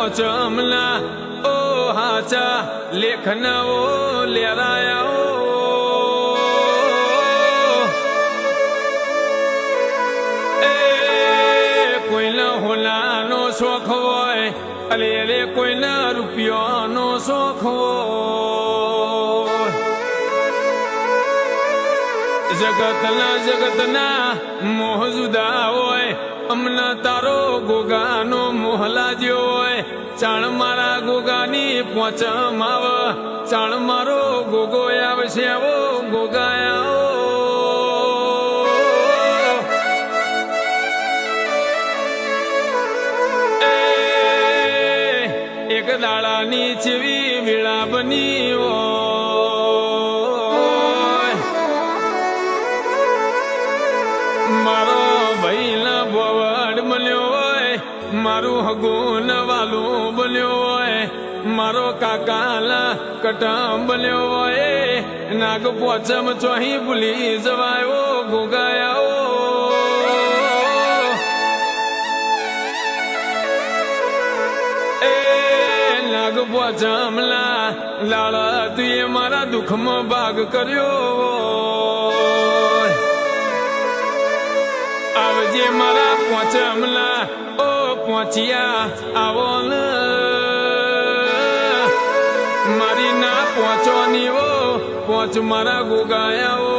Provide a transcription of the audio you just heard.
પોચમલા ઓ હાચા લેખનાઓ લેરાયા કોઈના હોલાનો શોખ હોય અલે રે કોઈના રૂપિયાનો શોખ હોય જગતના મોહ જુદા હોય અમને તારો ગોગાનો મોહ લાગ્યો હોય ચાણ મારા ગોગાની પોચમ આવ ચાણ મારો ગોગો આવશે આવો ગોગાયા એક દાડાની ચેવી વેળા બની હોય મારો ભાઈના ભવડ બન્યો હોય મારું હગુન વાલું બન્યો હોય મારો કાકાલા કટમ બન્યો હોય નાગ પોચમ ચોહી ભૂલી જવાયો ગોગાયા પોચમલા લાલા તુએ મારા દુઃખમાં ભાગ કર્યો આવજે મારા પોચમલા ઓ પહોંચ્યા આવો મારી ના પહોંચવાની ઓ પહોંચ મારા ગોગાયા